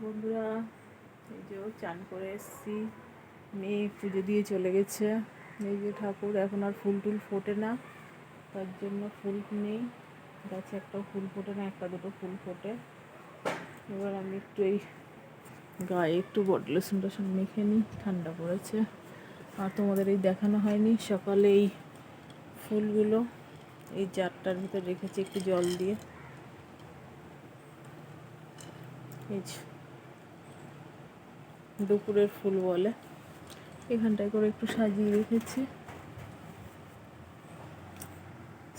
বন্ধুরা, এই যে চান করে এসেছি, মেয়ে পুজো দিয়ে চলে গেছে। এই যে ঠাকুর এখন আর ফুল টুল ফোটে না, তার জন্য ফুল নেই গাছে, একটা ফুল ফোটে না, একটা দুটো ফুল ফোটে। এবার আমি একটু এই গায়ে একটু বডি লোশন টোশন মেখে নিই, ঠান্ডা পড়েছে। আর তোমাদের এই দেখানো হয়নি, সকালে এই ফুলগুলো এই জারটার ভিতর রেখেছি একটু জল দিয়ে, এই দুপুরের ফুল বলে, এখানটায় করে একটু সাজিয়ে রেখেছি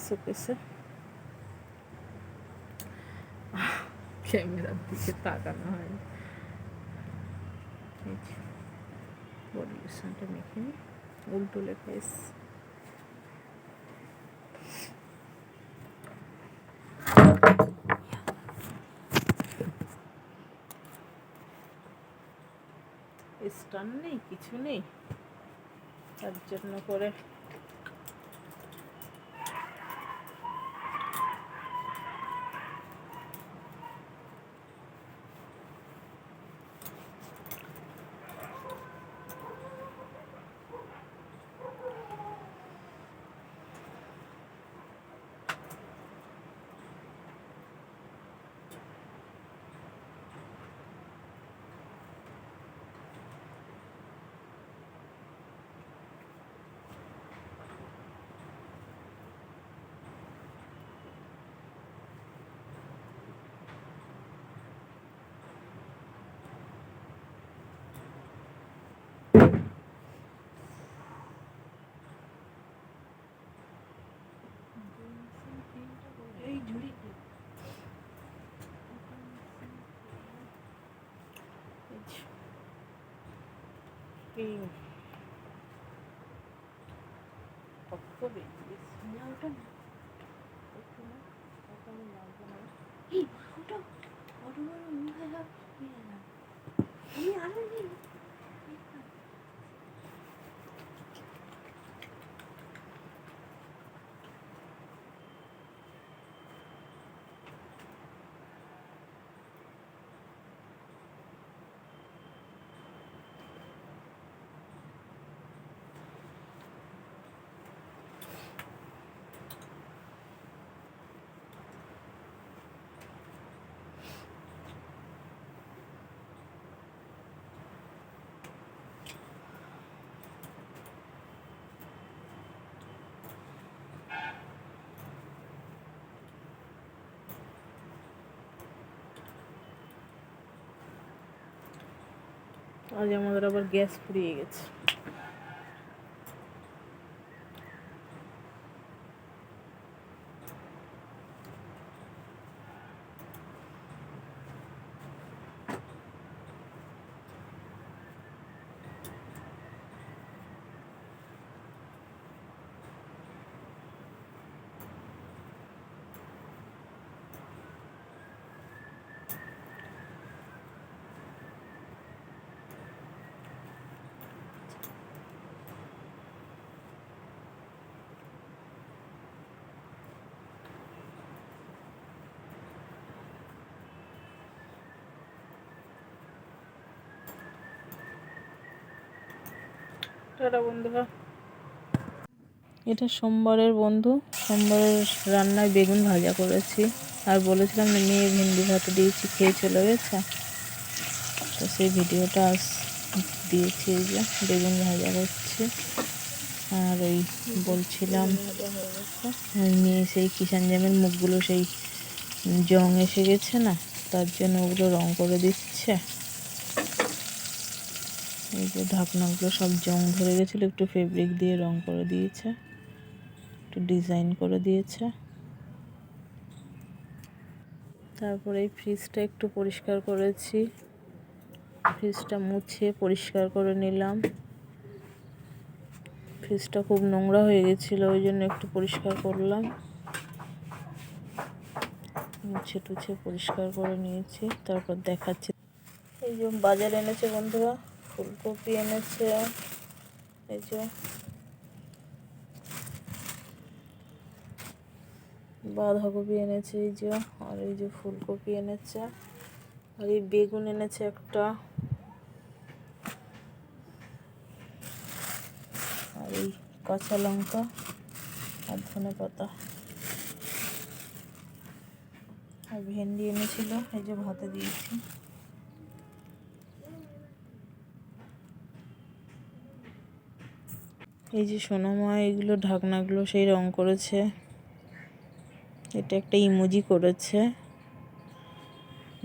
শোকেসে। ক্যামেরার দিকে তাকানো হয়, বডি লোশনটা মেখে নিই, উল্টো লেখা এসছে। স্টান নেই, কিছু নেই, তার জন্য করে এই ঝুড়ি ক্রিম কত বেশি ওটা না, একটু না, ওটা আমি লাগবে না। এই ওটা বড় বড় আমি আরো নিই। আজ আমাদের আবার গ্যাস ফুরিয়ে গেছে। টাটা বন্ধুরা, এটা সোমবারের বন্ধু, সোমবারের রান্নায় বেগুন ভাজা করেছি, আর বলেছিলাম না মেয়ে ভেন্ডি ভাতে দিয়েছি, খেয়ে চলে গেছে, তো সেই ভিডিওটা আজ দিয়েছি। এই যে বেগুন ভাজা করছি, আর ওই বলছিলাম মেয়ে সেই কিষান জামের মুখগুলো সেই জং এসে গেছে না, তার জন্য ওগুলো রং করে দিচ্ছে। এই যে ঢাকনাগুলো সব জং ধরে গেছিলো, একটু ফেব্রিক দিয়ে রং করে দিয়েছে, একটু ডিজাইন করে দিয়েছে। তারপরে এই ফ্রিজটা একটু পরিষ্কার করেছি, ফ্রিজটা মুছে পরিষ্কার করে নিলাম। ফ্রিজটা খুব নোংরা হয়ে গেছিলো, ওই জন্য একটু পরিষ্কার করলাম, মুছে টুছে পরিষ্কার করে নিয়েছি। তারপর দেখাচ্ছি, এই যে বাজার এনেছে বন্ধুরা, ফুলকপি এনেছে, এই যে বাঁধাকপি এনেছে, এই যে, আর এই যে ফুলকপি এনেছে, আর এই বেগুন এনেছে একটা, আর এই কাঁচা লঙ্কা আর ধনেপাতা, আর ভেন্ডি এনেছিল, এই যে ভাতে দিয়েছি। এই যে সোনামা এগুলো ঢাকনাগুলো সেই রং করেছে। এটা একটা ইমোজি করেছে,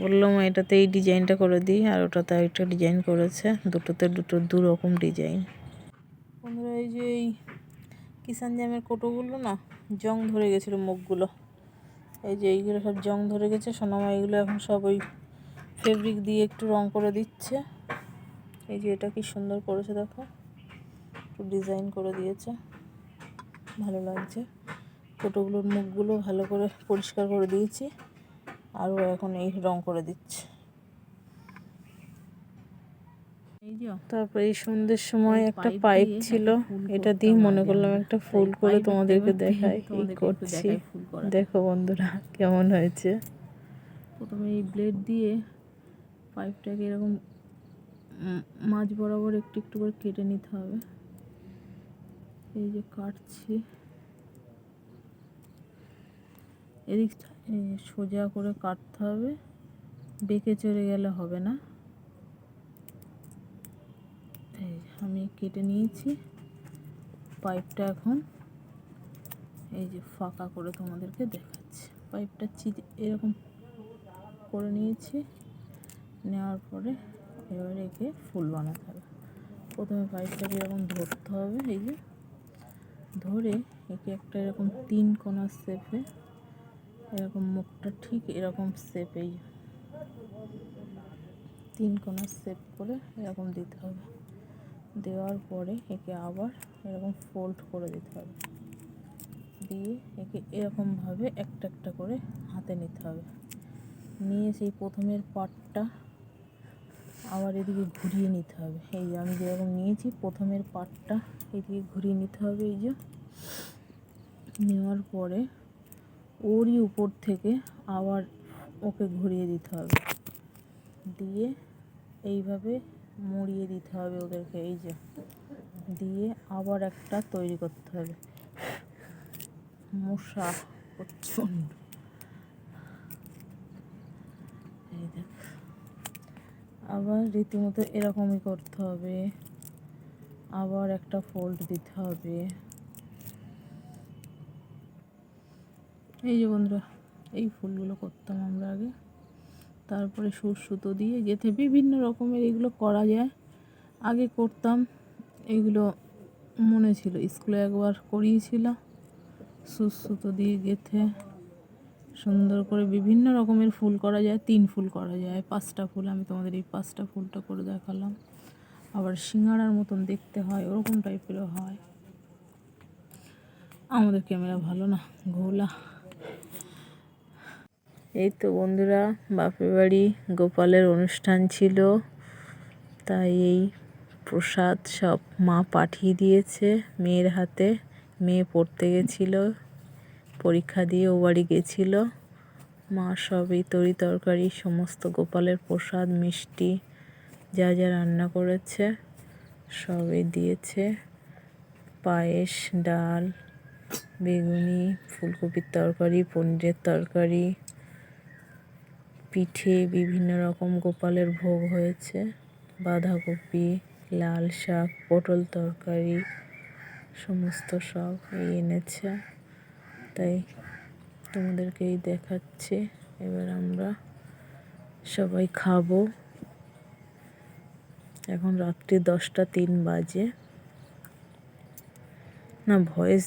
বললাম এটাতে এই ডিজাইনটা করে দিই, আর ওটাতে একটা ডিজাইন করেছে, দুটোতে দু রকম ডিজাইন। বন্ধুরা এই যে এই কিষান জ্যামের কোটোগুলো না জং ধরে গেছিলো মুখগুলো, এই যে এইগুলো সব জং ধরে গেছে। সোনামা এগুলো এখন সব ওই ফেব্রিক দিয়ে একটু রং করে দিচ্ছে। এই যে এটা কি সুন্দর করেছে দেখো, একটু ডিজাইন করে দিয়েছে, ভালো লাগছে। কোটোগুলোর মুখগুলো ভালো করে পরিষ্কার করে দিয়েছি, আর ও এখন এই রং করে দিচ্ছে। তারপরে এই সন্ধ্যের সময় একটা পাইপ ছিল, এটা দিয়ে মনে করলাম একটা ফুল করে তোমাদেরকে দেখাই। এই করছি, দেখো বন্ধুরা কেমন হয়েছে। প্রথমে এই ব্লেড দিয়ে পাইপটাকে এরকম মাঝ বরাবর একটু একটু করে কেটে নিতে হবে। এই যে কাটছি, এদিক সোজা করে কাটতে হবে, বেঁকে চলে গেলে হবে না। এই আমি কেটে নিয়েছি পাইপটা, এখন এই যে ফাঁকা করে তোমাদেরকে দেখাচ্ছি। পাইপটা এরকম করে নিয়েছি, নেওয়ার পরে এবার একে ফুল বানাতে হবে। প্রথমে পাইপটাকে এরকম ধরতে হবে, এই যে ধরে একে একটা এরকম 3 কোণা শেপে, এরকম মুখটা ঠিক এরকম শেপেই 3 কোণা শেপ করে এরকম দিতে হবে। দেওয়ার পরে একে আবার এরকম ফোল্ড করে দিতে হবে, দিয়ে একে এরকমভাবে একটা একটা করে হাতে নিতে হবে। নিয়ে সেই প্রথমের পার্টটা আবার এদিকে ঘুরিয়ে নিতে হবে। এই যে আমি যেরকম নিয়েছি প্রথমের পার্টটা এদিকে ঘুরিয়ে নিতে হবে। এই যে নেওয়ার পরে ওরই উপর থেকে আবার ওকে ঘুরিয়ে দিতে হবে, দিয়ে এইভাবে মুড়িয়ে দিতে হবে ওদেরকে। এই যে দিয়ে আবার একটা তৈরি করতে হবে। মশা প্রচণ্ড, এই দেখ আবার রীতিমতো এরকমই করতে হবে, আবার একটা ফোল্ড দিতে হবে। এই যে বন্ধুরা এই ফুলগুলো করতাম আমরা আগে, তারপরে সুতো দিয়ে গেঁথে বিভিন্ন রকমের এগুলো করা যায়। আগে করতাম এগুলো, মনে ছিল স্কুলে একবার করিয়েছিল, সুতো দিয়ে গেঁথে সুন্দর করে বিভিন্ন রকমের ফুল করা যায়। 3 ফুল করা যায়, 5টা ফুল, আমি তোমাদের এই 5টা ফুলটা করে দেখালাম। আবার সিঙ্গাড়ার মতন দেখতে হয়, ওরকম টাইপেরও হয়। আমাদের ক্যামেরা ভালো না, ঘোলা। এই তো বন্ধুরা বাপের বাড়ি গোপালের অনুষ্ঠান ছিল, তাই এই প্রসাদ সব মা পাঠিয়ে দিয়েছে মেয়ের হাতে। মেয়ে পড়তে গেছিল, পরীক্ষা দিয়ে ও বাড়ি গেছিলো। মা সব এই তরি তরকারি সমস্ত গোপালের প্রসাদ মিষ্টি যা যা রান্না করেছে সবই দিয়েছে। পায়েস, ডাল, বেগুনি, ফুলকপির তরকারি, পনিরের তরকারি, পিঠে, বিভিন্ন রকম গোপালের ভোগ হয়েছে। বাঁধাকপি, লাল শাক, পটল তরকারি সমস্ত সব এই এনেছে, তাই তোমাদেরকেই দেখাচ্ছি। এবার আমরা সবাই খাবো। এখন রাত্রি 10টা 3 বাজে। না ভয়েস